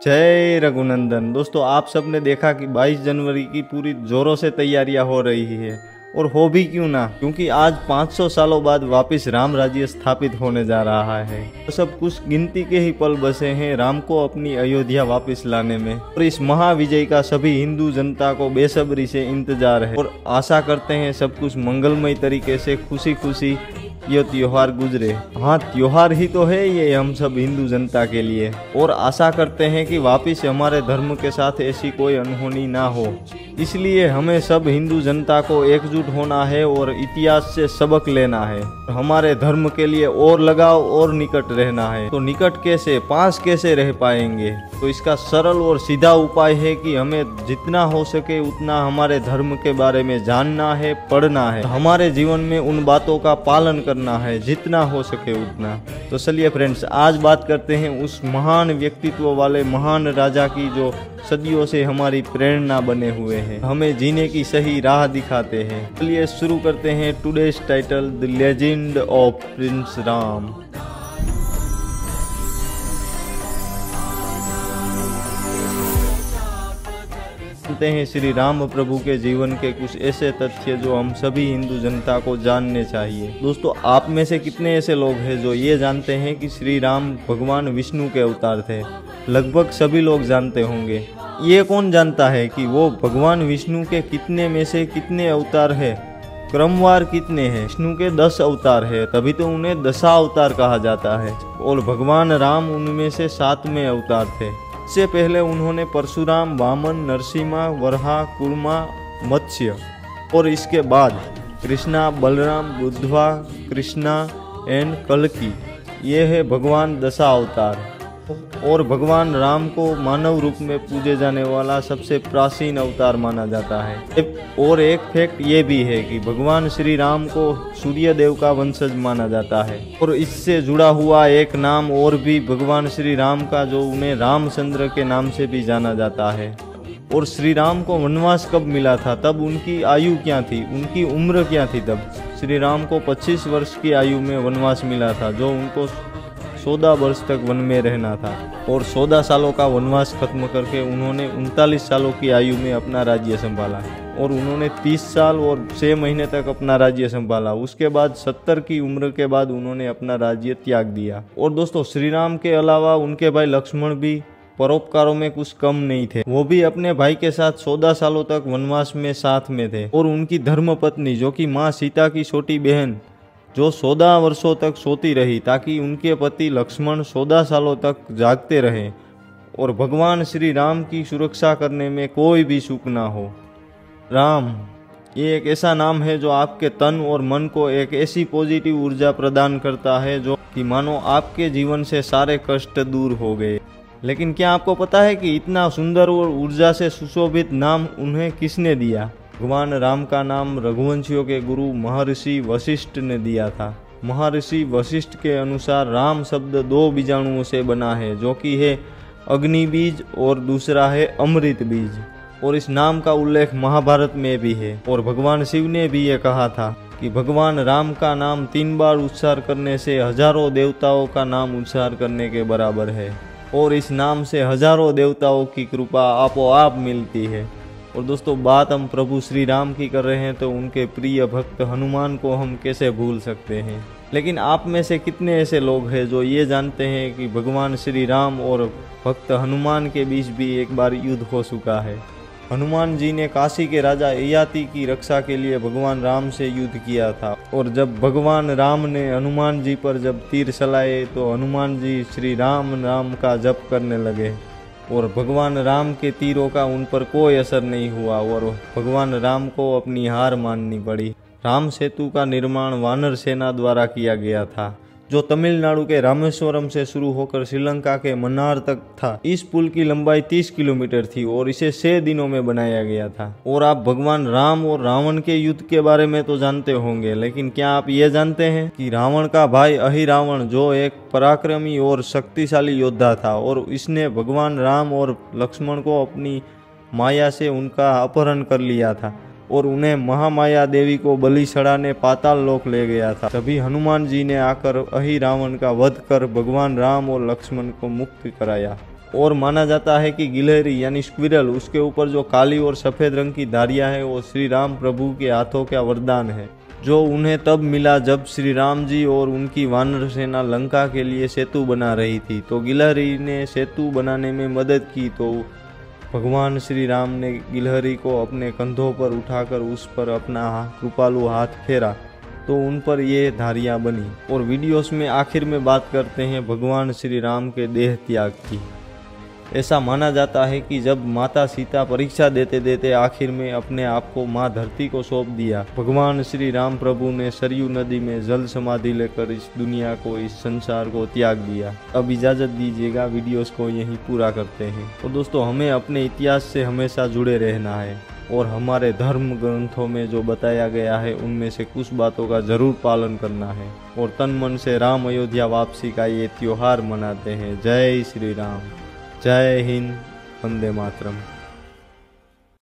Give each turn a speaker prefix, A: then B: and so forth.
A: जय रघुनंदन। दोस्तों, आप सबने देखा कि 22 जनवरी की पूरी जोरों से तैयारियां हो रही है, और हो भी क्यों ना, क्योंकि आज 500 सालों बाद वापस राम राज्य स्थापित होने जा रहा है। तो सब कुछ गिनती के ही पल बचे हैं राम को अपनी अयोध्या वापस लाने में, और इस महाविजय का सभी हिंदू जनता को बेसब्री से इंतजार है, और आशा करते हैं सब कुछ मंगलमय तरीके से खुशी खुशी ये त्योहार गुजरे। हाँ, त्योहार ही तो है ये हम सब हिंदू जनता के लिए, और आशा करते हैं कि वापस हमारे धर्म के साथ ऐसी कोई अनहोनी ना हो। इसलिए हमें सब हिंदू जनता को एकजुट होना है और इतिहास से सबक लेना है। हमारे धर्म के लिए और लगाव और निकट रहना है। तो निकट कैसे, पास कैसे रह पाएंगे? तो इसका सरल और सीधा उपाय है कि हमें जितना हो सके उतना हमारे धर्म के बारे में जानना है, पढ़ना है, हमारे जीवन में उन बातों का पालन करना है जितना हो सके उतना। तो चलिए फ्रेंड्स, आज बात करते हैं उस महान व्यक्तित्व वाले महान राजा की जो सदियों से हमारी प्रेरणा बने हुए हैं, हमें जीने की सही राह दिखाते हैं। चलिए शुरू करते हैं today's title, the legend of Prince Ram. जानते हैं श्री राम प्रभु के जीवन के कुछ ऐसे तथ्य जो हम सभी हिंदू जनता को जानने चाहिए। दोस्तों, आप में से कितने ऐसे लोग हैं जो ये जानते हैं कि श्री राम भगवान विष्णु के अवतार थे? लगभग सभी लोग जानते होंगे। ये कौन जानता है कि वो भगवान विष्णु के कितने में से कितने अवतार है, क्रमवार कितने हैं? विष्णु के 10 अवतार है, तभी तो उन्हें दशावतार कहा जाता है, और भगवान राम उनमें से 7वें अवतार थे। इससे पहले उन्होंने परशुराम, वामन, नरसिम्हा, वराह, कूर्मा, मत्स्य, और इसके बाद कृष्णा, बलराम, बुद्धवा, कृष्णा एंड कल्कि, ये है भगवान दशावतार। और भगवान राम को मानव रूप में पूजे जाने वाला सबसे प्राचीन अवतार माना जाता है। और एक फैक्ट ये भी है कि भगवान श्री राम को सूर्य देव का वंशज माना जाता है, और इससे जुड़ा हुआ एक नाम और भी भगवान श्री राम का, जो उन्हें रामचंद्र के नाम से भी जाना जाता है। और श्री राम को वनवास कब मिला था, तब उनकी आयु क्या थी, उनकी उम्र क्या थी? तब श्री राम को 25 वर्ष की आयु में वनवास मिला था, जो उनको 14 वर्ष तक वन में रहना था। और 14 सालों का वनवास खत्म करके उन्होंने 39 सालों की आयु में अपना राज्य संभाला, और उन्होंने 30 साल और 6 महीने तक अपना राज्य संभाला। उसके बाद 70 की उम्र के बाद उन्होंने अपना राज्य त्याग दिया। और दोस्तों, श्री राम के अलावा उनके भाई लक्ष्मण भी परोपकारों में कुछ कम नहीं थे। वो भी अपने भाई के साथ 14 सालों तक वनवास में साथ में थे। और उनकी धर्मपत्नी, जो कि माँ सीता की छोटी बहन, जो 14 वर्षों तक सोती रही ताकि उनके पति लक्ष्मण 14 सालों तक जागते रहें और भगवान श्री राम की सुरक्षा करने में कोई भी चूक ना हो। राम, ये एक ऐसा नाम है जो आपके तन और मन को एक ऐसी पॉजिटिव ऊर्जा प्रदान करता है जो कि मानो आपके जीवन से सारे कष्ट दूर हो गए। लेकिन क्या आपको पता है कि इतना सुंदर और ऊर्जा से सुशोभित नाम उन्हें किसने दिया? भगवान राम का नाम रघुवंशियों के गुरु महर्षि वशिष्ठ ने दिया था। महर्षि वशिष्ठ के अनुसार राम शब्द 2 बीजाणुओं से बना है, जो कि है अग्नि बीज और दूसरा है अमृत बीज। और इस नाम का उल्लेख महाभारत में भी है। और भगवान शिव ने भी ये कहा था कि भगवान राम का नाम 3 बार उच्चार करने से हजारों देवताओं का नाम उच्चार करने के बराबर है, और इस नाम से हजारों देवताओं की कृपा आपो आप मिलती है। और दोस्तों, बात हम प्रभु श्री राम की कर रहे हैं, तो उनके प्रिय भक्त हनुमान को हम कैसे भूल सकते हैं? लेकिन आप में से कितने ऐसे लोग हैं जो ये जानते हैं कि भगवान श्री राम और भक्त हनुमान के बीच भी एक बार युद्ध हो चुका है? हनुमान जी ने काशी के राजा ययाति की रक्षा के लिए भगवान राम से युद्ध किया था, और जब भगवान राम ने हनुमान जी पर जब तीर चलाए तो हनुमान जी श्री राम नाम का जप करने लगे, और भगवान राम के तीरों का उन पर कोई असर नहीं हुआ, और भगवान राम को अपनी हार माननी पड़ी। राम सेतु का निर्माण वानर सेना द्वारा किया गया था, जो तमिलनाडु के रामेश्वरम से शुरू होकर श्रीलंका के मन्नार तक था। इस पुल की लंबाई 30 किलोमीटर थी, और इसे 6 दिनों में बनाया गया था। और आप भगवान राम और रावण के युद्ध के बारे में तो जानते होंगे, लेकिन क्या आप ये जानते हैं कि रावण का भाई अहिरावण, जो एक पराक्रमी और शक्तिशाली योद्धा था, और इसने भगवान राम और लक्ष्मण को अपनी माया से उनका अपहरण कर लिया था, और उन्हें महामाया देवी को बलि चढ़ाने पाताल लोक ले गया था। तभी हनुमान जी ने आकर अहिरावण का वध कर भगवान राम और लक्ष्मण को मुक्त कराया। और माना जाता है कि गिलहरी यानी स्क्विरल, उसके ऊपर जो काली और सफ़ेद रंग की धारियां हैं वो श्री राम प्रभु के हाथों का वरदान है, जो उन्हें तब मिला जब श्री राम जी और उनकी वानर सेना लंका के लिए सेतु बना रही थी। तो गिलहरी ने सेतु बनाने में मदद की, तो भगवान श्री राम ने गिलहरी को अपने कंधों पर उठाकर उस पर अपना कृपालु हाथ फेरा, तो उन पर ये धारियां बनी। और वीडियोस में आखिर में बात करते हैं भगवान श्री राम के देह त्याग की। ऐसा माना जाता है कि जब माता सीता परीक्षा देते देते आखिर में अपने आप को माँ धरती को सौंप दिया, भगवान श्री राम प्रभु ने सरयू नदी में जल समाधि लेकर इस दुनिया को, इस संसार को त्याग दिया। अब इजाज़त दीजिएगा, वीडियोस को यहीं पूरा करते हैं। तो दोस्तों, हमें अपने इतिहास से हमेशा जुड़े रहना है और हमारे धर्म ग्रंथों में जो बताया गया है उनमें से कुछ बातों का जरूर पालन करना है और तन मन से राम अयोध्या वापसी का ये त्योहार मनाते हैं। जय श्री राम, जय हिंद, वंदे मातरम।